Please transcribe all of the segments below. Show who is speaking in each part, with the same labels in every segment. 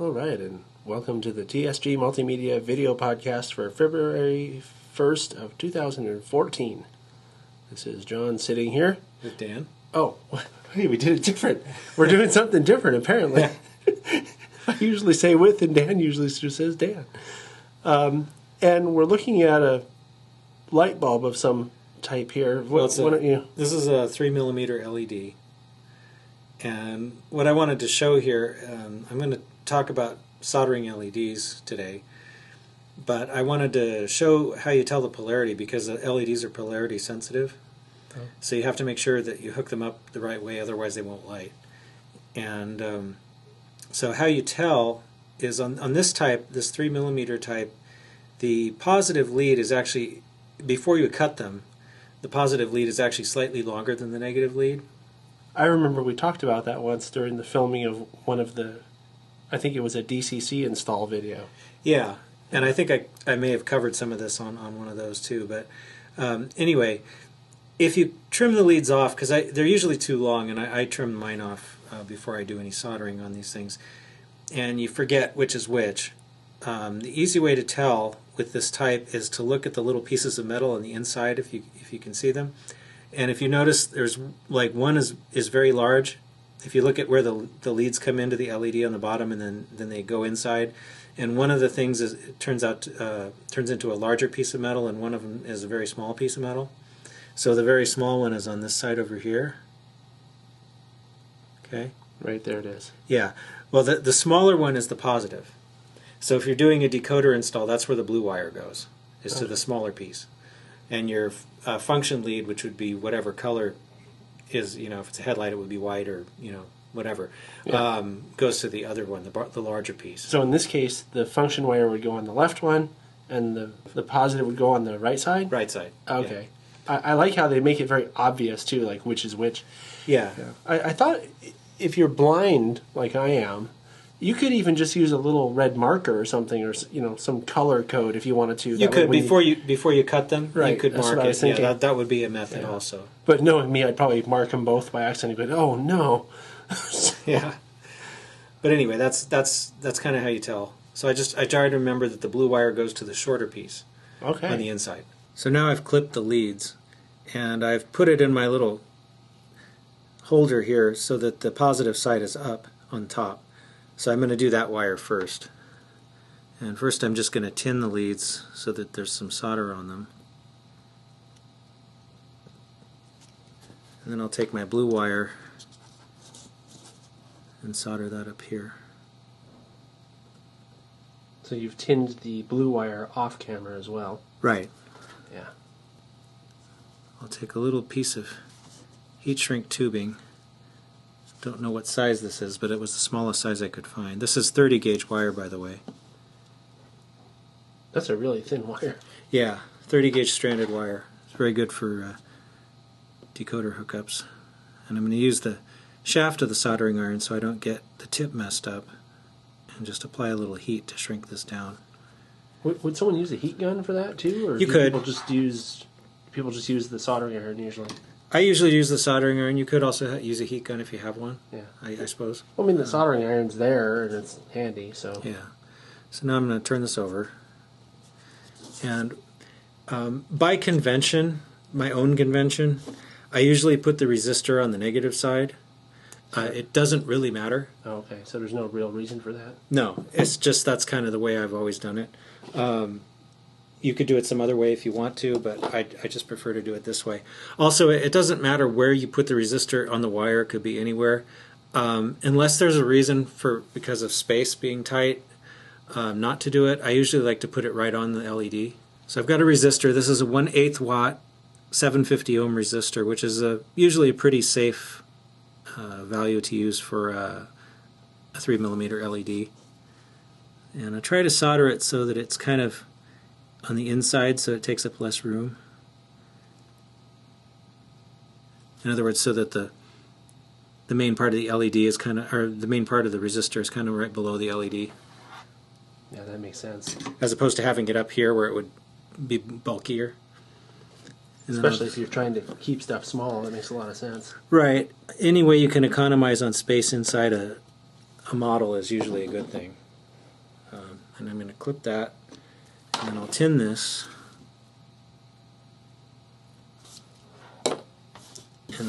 Speaker 1: All right, and welcome to the TSG Multimedia video podcast for February 1st of 2014. This is John sitting here.
Speaker 2: With Dan.
Speaker 1: Oh, hey, we did it different. We're doing something different, apparently. I usually say with, and Dan usually just says Dan. And we're looking at a light bulb of some type here.
Speaker 2: This is a 3mm LED. And what I wanted to show here, I'm going to talk about soldering LEDs today, but I wanted to show how you tell the polarity, because the LEDs are polarity sensitive. Oh. So you have to make sure that you hook them up the right way, otherwise they won't light. And so how you tell is on this type, this 3mm type, the positive lead is actually, before you cut them, the positive lead is actually slightly longer than the negative lead.
Speaker 1: I remember we talked about that once during the filming of one of the, I think it was a DCC install video.
Speaker 2: Yeah, and I think I may have covered some of this on one of those too. But anyway, if you trim the leads off, because they're usually too long, and I trim mine off before I do any soldering on these things, and you forget which is which, the easy way to tell with this type is to look at the little pieces of metal on the inside, if you can see them. And if you notice, there's like one is very large. If you look at where the leads come into the LED on the bottom, and then they go inside, and one of the things is it turns into a larger piece of metal, and one of them is a very small piece of metal. So the very small one is on this side over here. Okay,
Speaker 1: right there it is.
Speaker 2: Yeah. Well, the smaller one is the positive. So if you're doing a decoder install, that's where the blue wire goes, is to the smaller piece. And your function lead, which would be whatever color is, if it's a headlight, it would be white, or whatever, yeah. Goes to the other one, the larger piece.
Speaker 1: So in this case, the function wire would go on the left one, and the positive would go on the right side?
Speaker 2: Right side.
Speaker 1: Okay. Yeah. I like how they make it very obvious, too, like which is which.
Speaker 2: Yeah.
Speaker 1: I thought if you're blind, like I am, you could even just use a little red marker or something, or some color code if you wanted to.
Speaker 2: You could before you cut them.
Speaker 1: Right,
Speaker 2: you could
Speaker 1: that's
Speaker 2: mark
Speaker 1: what I was
Speaker 2: it.
Speaker 1: thinking.
Speaker 2: Yeah, that would be a method also.
Speaker 1: But knowing me, I'd probably mark them both by accident. But oh no.
Speaker 2: Yeah. But anyway, that's kind of how you tell. So I try to remember that the blue wire goes to the shorter piece.
Speaker 1: Okay.
Speaker 2: On the inside. So now I've clipped the leads, and I've put it in my little holder here so that the positive side is up on top. So I'm going to do that wire first. And first I'm just going to tin the leads so that there's some solder on them. And then I'll take my blue wire and solder that up here.
Speaker 1: So you've tinned the blue wire off camera as well.
Speaker 2: Right.
Speaker 1: Yeah.
Speaker 2: I'll take a little piece of heat shrink tubing. Don't know what size this is, but it was the smallest size I could find. This is 30 gauge wire, by the way.
Speaker 1: That's a really thin wire.
Speaker 2: Yeah, 30 gauge stranded wire. It's very good for decoder hookups. And I'm going to use the shaft of the soldering iron so I don't get the tip messed up, and just apply a little heat to shrink this down.
Speaker 1: Would someone use a heat gun for that too, or
Speaker 2: you could?
Speaker 1: People just use the soldering iron usually?
Speaker 2: I usually use the soldering iron. You could also use a heat gun if you have one. Yeah, I suppose.
Speaker 1: Well, I mean, the soldering iron's there and it's handy, so.
Speaker 2: Yeah. So now I'm going to turn this over, and by convention, my own convention, I usually put the resistor on the negative side. It doesn't really matter.
Speaker 1: Oh, okay. So there's no real reason for that?
Speaker 2: No, it's just that's kind of the way I've always done it. You could do it some other way if you want to, but I just prefer to do it this way. Also, it doesn't matter where you put the resistor on the wire. It could be anywhere. Unless there's a reason because of space being tight, not to do it. I usually like to put it right on the LED. So I've got a resistor. This is a 1/8 watt 750 ohm resistor, which is usually a pretty safe value to use for a 3mm LED. And I try to solder it so that it's kind of on the inside, so it takes up less room. In other words, so that the main part of the LED is the main part of the resistor is kind of right below the LED.
Speaker 1: Yeah, that makes sense.
Speaker 2: As opposed to having it up here where it would be bulkier.
Speaker 1: Especially if you're trying to keep stuff small, that makes a lot of sense.
Speaker 2: Right. Any way you can economize on space inside a model is usually a good thing. and I'm going to clip that, and then I'll tin this, and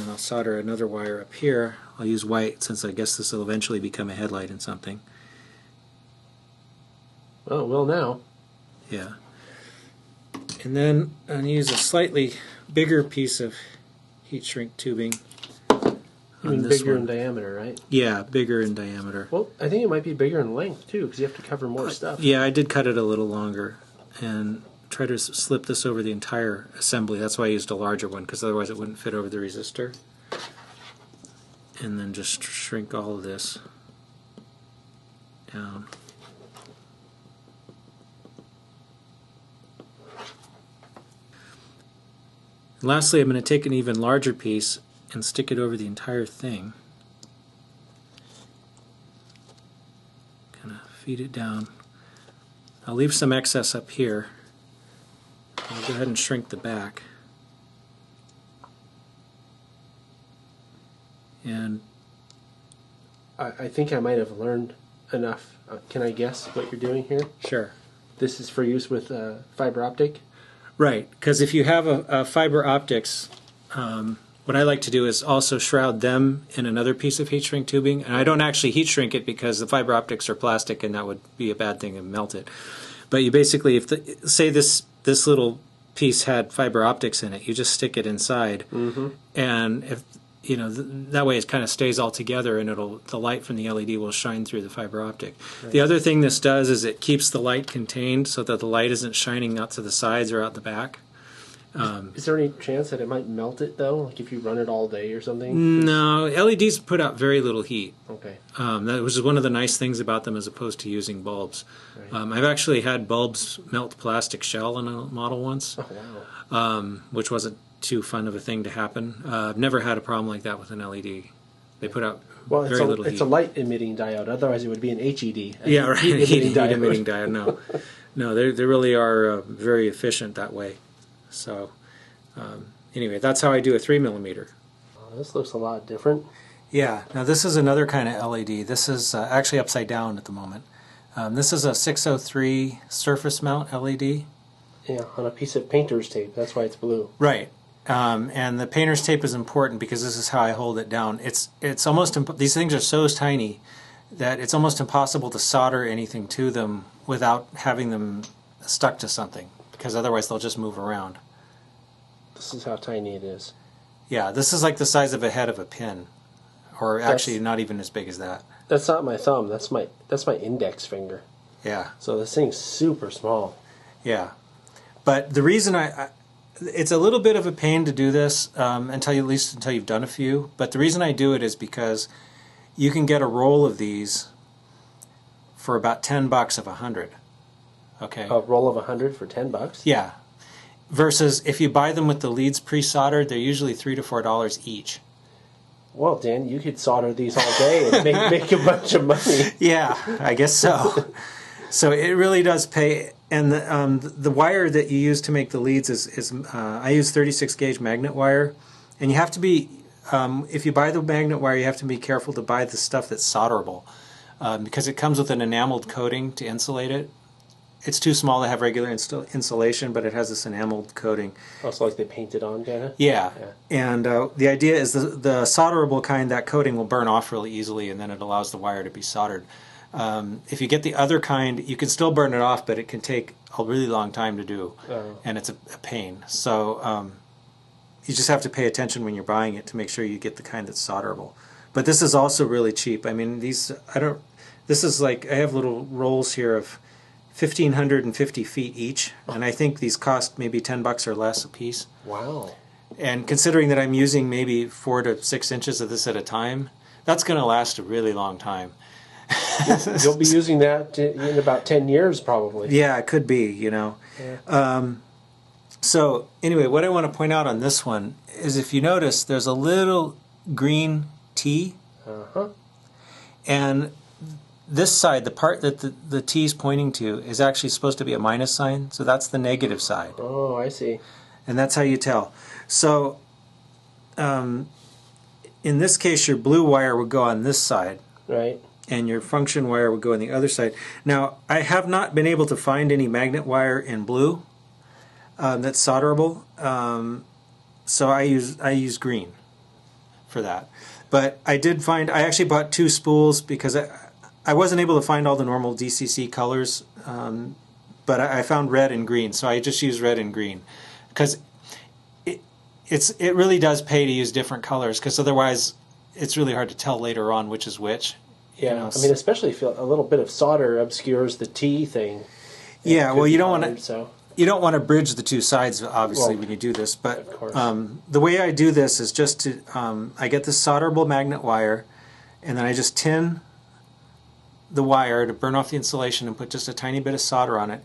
Speaker 2: then I'll solder another wire up here. I'll use white since I guess this will eventually become a headlight in something.
Speaker 1: Oh, well now.
Speaker 2: Yeah. And then I'm going to use a slightly bigger piece of heat shrink tubing.
Speaker 1: I mean bigger in diameter, right?
Speaker 2: Yeah, bigger in diameter.
Speaker 1: Well, I think it might be bigger in length too, because you have to cover more stuff.
Speaker 2: Yeah, I did cut it a little longer and try to slip this over the entire assembly. That's why I used a larger one, because otherwise it wouldn't fit over the resistor. And then just shrink all of this down. And lastly, I'm going to take an even larger piece and stick it over the entire thing. Kind of feed it down. I'll leave some excess up here. I'll go ahead and shrink the back. And
Speaker 1: I think I might have learned enough. Can I guess what you're doing here?
Speaker 2: sure.
Speaker 1: This is for use with fiber optic?
Speaker 2: Right, because if you have a fiber optics, what I like to do is also shroud them in another piece of heat shrink tubing. And I don't actually heat shrink it because the fiber optics are plastic and that would be a bad thing and melt it. But you basically, if say this little piece had fiber optics in it, you just stick it inside, and if you know that way it kind of stays all together, and the light from the LED will shine through the fiber optic. Right. The other thing this does is it keeps the light contained so that the light isn't shining out to the sides or out the back.
Speaker 1: Is there any chance that it might melt it though, like if you run it all day or something?
Speaker 2: No, LEDs put out very little heat.
Speaker 1: Okay.
Speaker 2: That was one of the nice things about them as opposed to using bulbs.
Speaker 1: Right.
Speaker 2: I've actually had bulbs melt plastic shell in a model once, which wasn't too fun of a thing to happen. I've never had a problem like that with an LED. They put out very little heat.
Speaker 1: It's a light-emitting diode. Otherwise, it would be an HED.
Speaker 2: Yeah, right. Heat-emitting diode. No, they really are very efficient that way. So, anyway, that's how I do a 3mm.
Speaker 1: Oh, this looks a lot different.
Speaker 2: Yeah. Now this is another kind of LED. This is actually upside down at the moment. This is a 603 surface mount LED.
Speaker 1: Yeah, on a piece of painter's tape. That's why it's blue.
Speaker 2: Right. And the painter's tape is important because this is how I hold it down. It's almost these things are so tiny that it's almost impossible to solder anything to them without having them stuck to something, because otherwise they'll just move around.
Speaker 1: This is how tiny it is.
Speaker 2: Yeah, this is like the size of a head of a pin, or actually not even as big as that.
Speaker 1: That's not my thumb. That's my index finger.
Speaker 2: Yeah.
Speaker 1: So this thing's super small.
Speaker 2: Yeah. But the reason it's a little bit of a pain to do this until you've done a few. But the reason I do it is because you can get a roll of these for about $10 of 100. Okay.
Speaker 1: A roll of 100 for $10?
Speaker 2: Yeah. Versus if you buy them with the leads pre-soldered, they're usually $3 to $4 each. Well,
Speaker 1: Dan, you could solder these all day and make a bunch of money.
Speaker 2: Yeah, I guess so. So it really does pay. And the wire that you use to make the leads is I use 36 gauge magnet wire, and you have to be if you buy the magnet wire, you have to be careful to buy the stuff that's solderable because it comes with an enameled coating to insulate it. It's too small to have regular insulation, but it has this enameled coating.
Speaker 1: Oh, so like they paint it on, kind of?
Speaker 2: Yeah. And the idea is the solderable kind, that coating will burn off really easily, and then it allows the wire to be soldered. If you get the other kind, you can still burn it off, but it can take a really long time to do, and it's a pain. So you just have to pay attention when you're buying it to make sure you get the kind that's solderable. But this is also really cheap. I mean, this is like, I have little rolls here of 1,550 feet each, and I think these cost maybe $10 or less a piece.
Speaker 1: Wow.
Speaker 2: And considering that I'm using maybe 4 to 6 inches of this at a time, that's going to last a really long time.
Speaker 1: You'll be using that in about 10 years probably.
Speaker 2: Yeah, it could be, you know. Yeah. So anyway, what I want to point out on this one is if you notice there's a little green T. And this side, the part that the T is pointing to, is actually supposed to be a minus sign, so that's the negative side.
Speaker 1: Oh, I see.
Speaker 2: And that's how you tell. So in this case, your blue wire would go on this side.
Speaker 1: Right.
Speaker 2: and your function wire would go on the other side. Now, I have not been able to find any magnet wire in blue that's solderable, so I use green for that. But I did find, I actually bought 2 spools because I wasn't able to find all the normal DCC colors, but I found red and green, so I just used red and green because it really does pay to use different colors, because otherwise it's really hard to tell later on which is which.
Speaker 1: Yeah,
Speaker 2: you know,
Speaker 1: I mean, especially if a little bit of solder obscures the T thing.
Speaker 2: Yeah, well, you don't want to.
Speaker 1: So.
Speaker 2: You don't want to bridge the 2 sides, obviously, when you do this. But the way I do this is just to, I get this solderable magnet wire, and then I just tin the wire to burn off the insulation and put just a tiny bit of solder on it.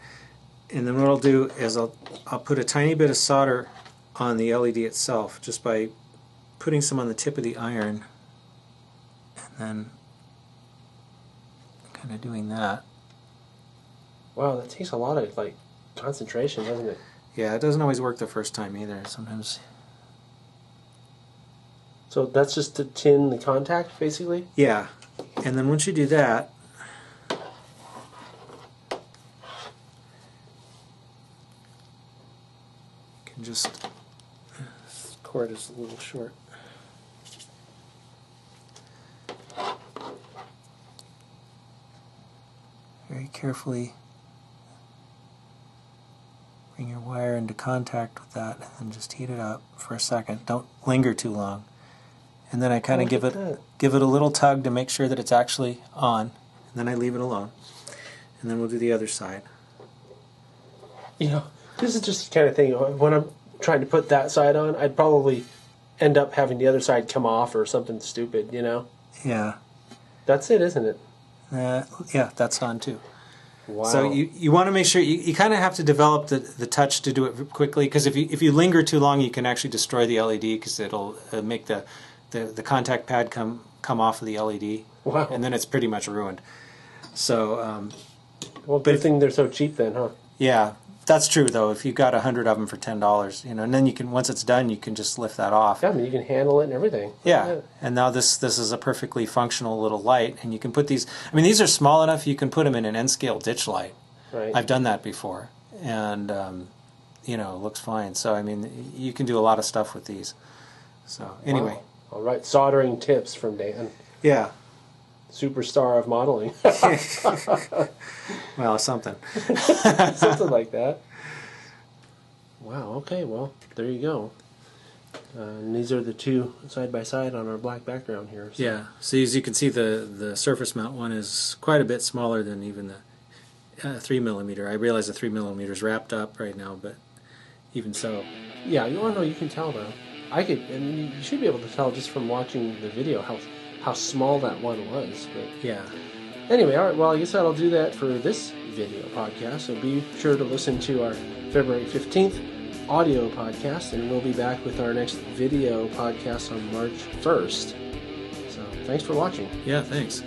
Speaker 2: And then what I'll do is I'll put a tiny bit of solder on the LED itself just by putting some on the tip of the iron, and then kind of doing that.
Speaker 1: Wow, that takes a lot of concentration, doesn't it?
Speaker 2: Yeah, it doesn't always work the first time either. Sometimes.
Speaker 1: So that's just to tin the contact, basically?
Speaker 2: Yeah, and then once you do that, you can just. This cord is a little short. Very carefully bring your wire into contact with that and just heat it up for a second. Don't linger too long. And then I kind of give it a little tug to make sure that it's actually on. And then I leave it alone. And then we'll do the other side.
Speaker 1: You know, this is just the kind of thing, when I'm trying to put that side on, I'd probably end up having the other side come off or something stupid, you know?
Speaker 2: Yeah.
Speaker 1: That's it, isn't it?
Speaker 2: Yeah, that's on too.
Speaker 1: Wow.
Speaker 2: So you want to make sure, you kind of have to develop the touch to do it quickly, because if you linger too long, you can actually destroy the LED, because it'll make the contact pad come off of the LED.
Speaker 1: Wow.
Speaker 2: And then it's pretty much ruined. So,
Speaker 1: well, good thing they're so cheap then, huh?
Speaker 2: Yeah, that's true though. If you got 100 of them for $10, and then you can, once it's done, you can just lift that off.
Speaker 1: Yeah, I mean, you can handle it and everything.
Speaker 2: Yeah, and now this is a perfectly functional little light, and you can put these. I mean, these are small enough you can put them in an N-scale ditch light.
Speaker 1: Right.
Speaker 2: I've done that before, and it looks fine. So I mean, you can do a lot of stuff with these. So anyway.
Speaker 1: Wow. All right, soldering tips from Dan.
Speaker 2: Yeah.
Speaker 1: Superstar of modeling.
Speaker 2: Well, something.
Speaker 1: Something like that. Wow, okay, well, there you go. And these are the 2 side by side on our black background here. So.
Speaker 2: Yeah, so as you can see, the surface mount one is quite a bit smaller than even the 3mm. I realize the 3mm is wrapped up right now, but even so.
Speaker 1: Yeah, you can tell though. And you should be able to tell just from watching the video how small that one was. But
Speaker 2: yeah.
Speaker 1: Anyway, all right, well, I guess that'll do that for this video podcast. So be sure to listen to our February 15th audio podcast, and we'll be back with our next video podcast on March 1st. So thanks for watching.
Speaker 2: Yeah, thanks.